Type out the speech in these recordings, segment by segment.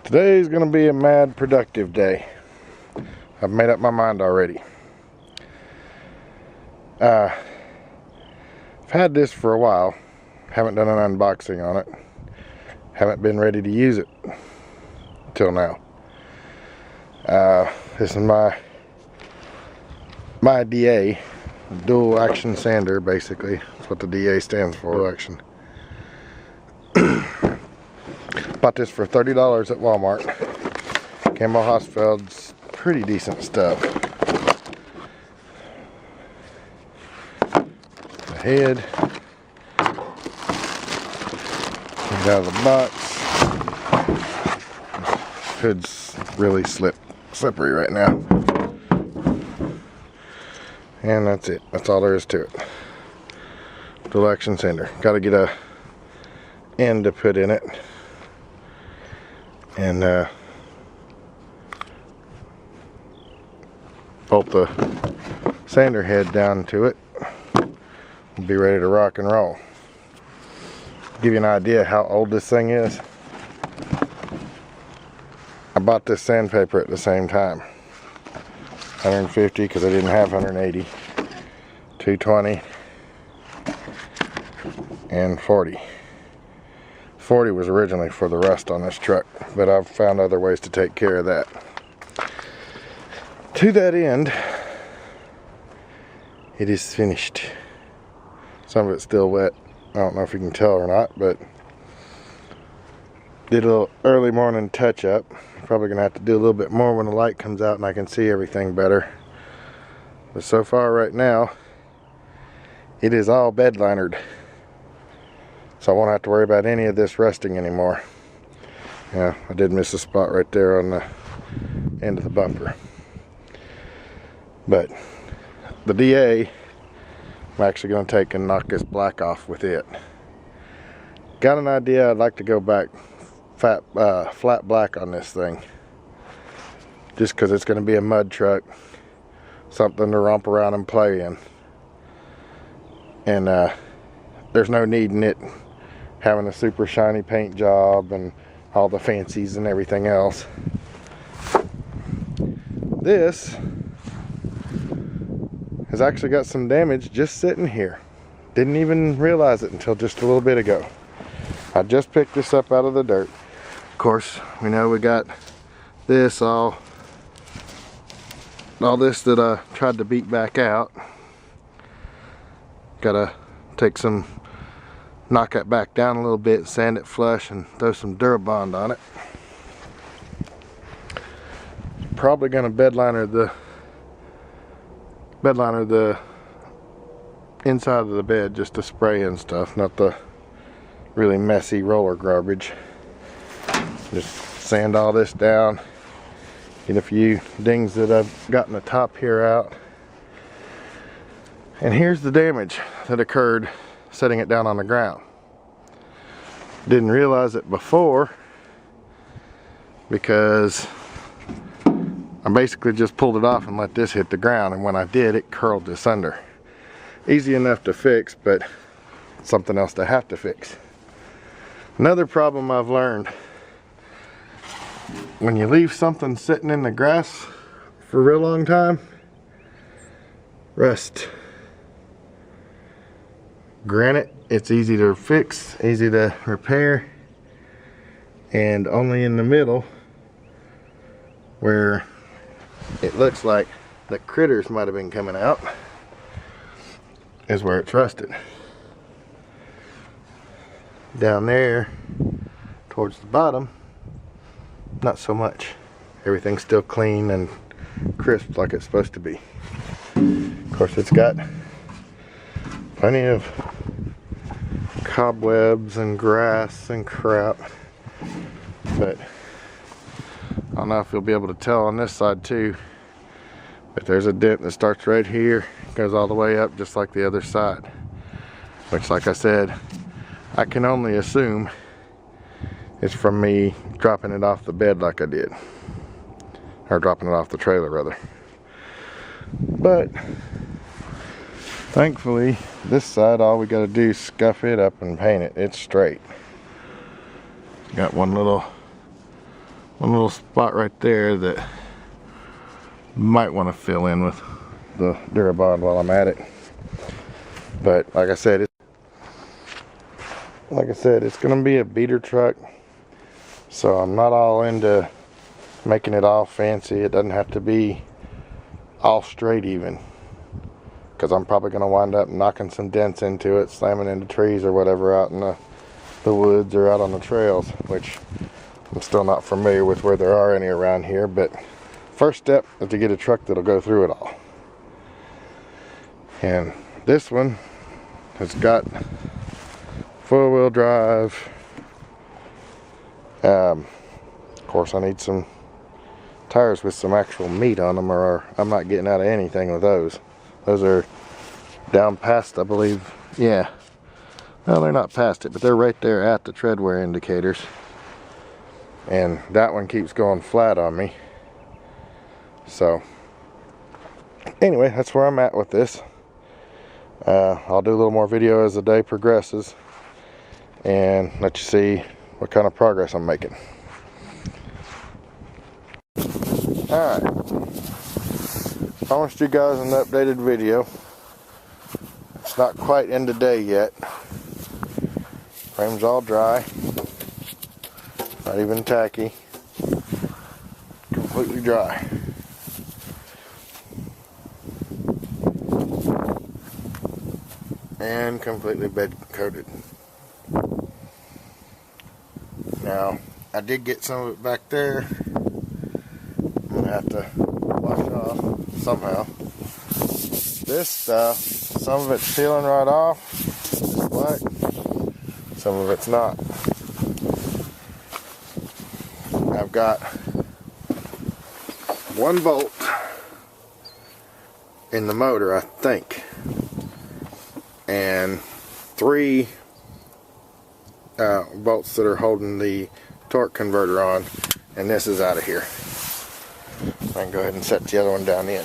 Today's gonna be a mad productive day. I've made up my mind already. I've had this for a while. Haven't done an unboxing on it. Haven't been ready to use it till now. This is my DA, dual action sander, basically. That's what the DA stands for, dual action. Bought this for $30 at Walmart. Campbell Hausfeld's pretty decent stuff. The head. Comes out of the box. Hood's really slippery right now. And that's it. That's all there is to it. Dual action sander. Got to get a end to put in it. And bolt the sander head down to it. We'll be ready to rock and roll. Give you an idea how old this thing is. I bought this sandpaper at the same time. 150 because I didn't have 180. 220 and 40. 40 was originally for the rust on this truck, but I've found other ways to take care of that. To that end, it is finished. Some of it's still wet. I don't know if you can tell or not, but did a little early morning touch up. Probably gonna have to do a little bit more when the light comes out and I can see everything better. But so far right now, it is all bed linered. So I won't have to worry about any of this rusting anymore. Yeah, I did miss a spot right there on the end of the bumper. But the DA, I'm actually going to take and knock this black off with it. Got an idea. I'd like to go back flat black on this thing. Just because it's going to be a mud truck. Something to romp around and play in. And there's no need in it having a super shiny paint job and all the fancies and everything else. This has actually got some damage just sitting here. Didn't even realize it until just a little bit ago. I just picked this up out of the dirt. Of course, we know we got this all this that I tried to beat back out. Gotta knock it back down a little bit, sand it flush, and throw some Durabond on it. Probably gonna bed liner the inside of the bed just to spray and stuff, not the really messy roller garbage. Just sand all this down, get a few dings that I've gotten the top here out. And here's the damage that occurred setting it down on the ground. Didn't realize it before because I basically just pulled it off and let this hit the ground, and when I did, it curled this under. Easy enough to fix, but something else to have to fix. Another problem I've learned: when you leave something sitting in the grass for a real long time, rust. Granted, it's easy to fix, easy to repair, and only in the middle where it looks like the critters might have been coming out is where it's rusted. Down there towards the bottom, not so much. Everything's still clean and crisp like it's supposed to be. Of course, it's got plenty of cobwebs and grass and crap, but I don't know if you'll be able to tell on this side too, but there's a dent that starts right here, goes all the way up just like the other side, which, like I said, I can only assume it's from me dropping it off the bed like I did, or dropping it off the trailer rather. But thankfully, this side, all we gotta do is scuff it up and paint it. It's straight. Got one little one little spot right there that might want to fill in with the Durabond while I'm at it. But like I said, it's gonna be a beater truck, so I'm not all into making it all fancy. It doesn't have to be all straight even, because I'm probably gonna wind up knocking some dents into it, slamming into trees or whatever out in the woods or out on the trails, which I'm still not familiar with where there are any around here. But first step is to get a truck that'll go through it all. And this one has got four-wheel drive. Of course, I need some tires with some actual meat on them, or I'm not getting out of anything with those. Those are down past, I believe. Yeah. No, they're not past it, but they're right there at the tread wear indicators. And that one keeps going flat on me. So, anyway, that's where I'm at with this. I'll do a little more video as the day progresses and let you see what kind of progress I'm making. Alright, promised you guys an updated video. It's not quite end of day yet. Frame's all dry, not even tacky, completely dry. And completely bed coated. Now, I did get some of it back there. I'm gonna have to wash off somehow. This stuff, some of it's peeling right off, just like, some of it's not. I've got one bolt in the motor, I think, and 3 bolts that are holding the torque converter on, and this is out of here. I can go ahead and set the other one down in.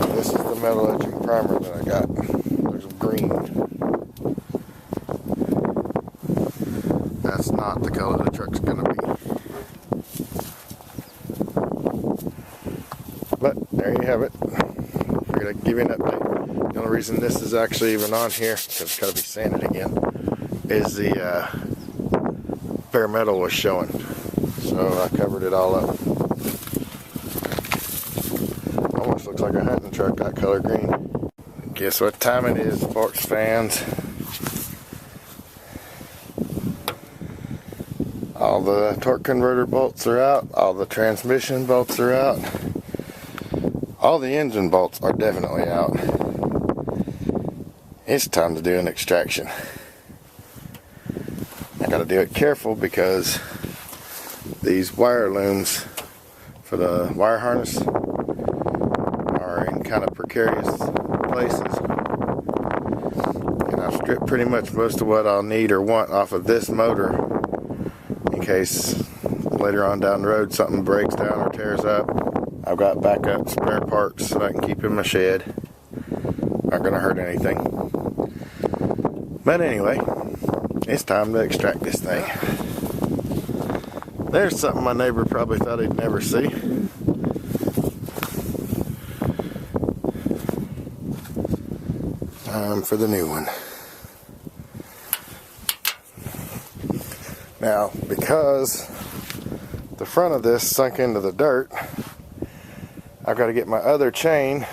And this is the metal etching primer that I got. There's green. That's not the color the truck's gonna be. But there you have it. I'm gonna give you an update. The only reason this is actually even on here, because it's got to be sanded again, is the bare metal was showing. So I covered it all up. Almost looks like a hunting truck, that color green. Guess what time it is, sports fans? All the torque converter bolts are out. All the transmission bolts are out. All the engine bolts are definitely out. It's time to do an extraction. I gotta do it careful because these wire looms for the wire harness are in kind of precarious places. And I've stripped pretty much most of what I'll need or want off of this motor in case later on down the road something breaks down or tears up. I've got backup spare parts that I can keep in my shed. Aren't gonna hurt anything. But anyway, it's time to extract this thing. There's something my neighbor probably thought he'd never see. Time for the new one. Now, because the front of this sunk into the dirt, I've got to get my other chain.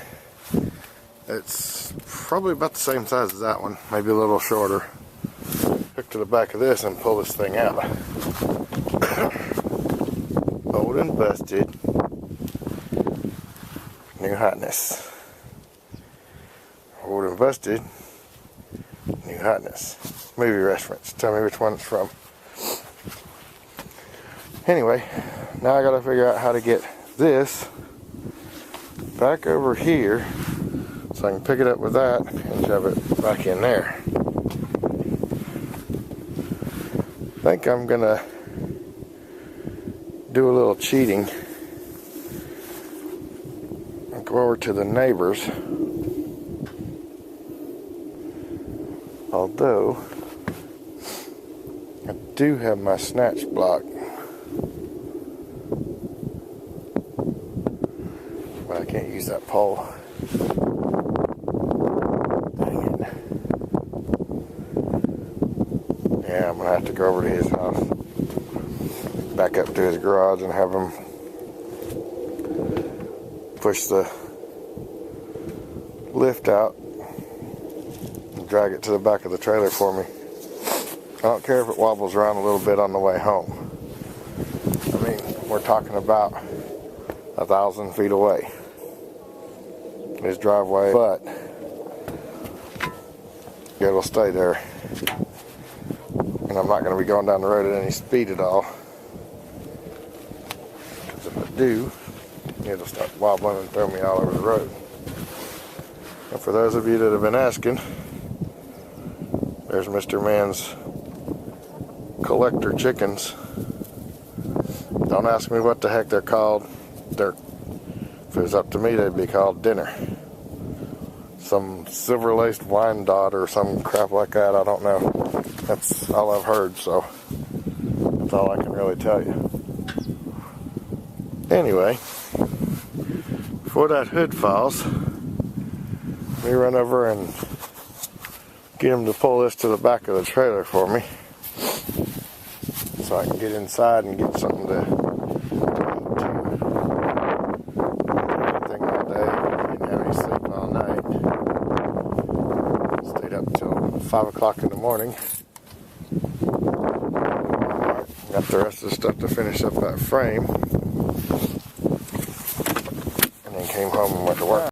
It's probably about the same size as that one, maybe a little shorter. Hook to the back of this and pull this thing out. Old and busted. New hotness. Old and busted. New hotness. Movie reference. Tell me which one it's from. Anyway, now I gotta figure out how to get this back over here so I can pick it up with that and shove it back in there. I think I'm gonna do a little cheating and go over to the neighbors. Although I do have my snatch block, but I can't use that pole. Dang it. Yeah, I'm gonna have to go over to his house, back up to his garage, and have him push the lift out and drag it to the back of the trailer for me. I don't care if it wobbles around a little bit on the way home. I mean, we're talking about 1,000 feet away, his driveway, but it'll stay there. And I'm not going to be going down the road at any speed at all, because if I do, it'll start wobbling and throw me all over the road. And for those of you that have been asking, there's Mr. Man's collector chickens. Don't ask me what the heck they're called. If it was up to me, they'd be called dinner. Some silver-laced Wyandotte or some crap like that, I don't know. That's all I've heard, so that's all I can really tell you. Anyway, before that hood falls, let me run over and get him to pull this to the back of the trailer for me, so I can get inside and get something to eat. Everything all day. Didn't have any sleep all night. Stayed up till 5 o'clock in the morning. Got the rest of the stuff to finish up that frame, and then came home and went to work.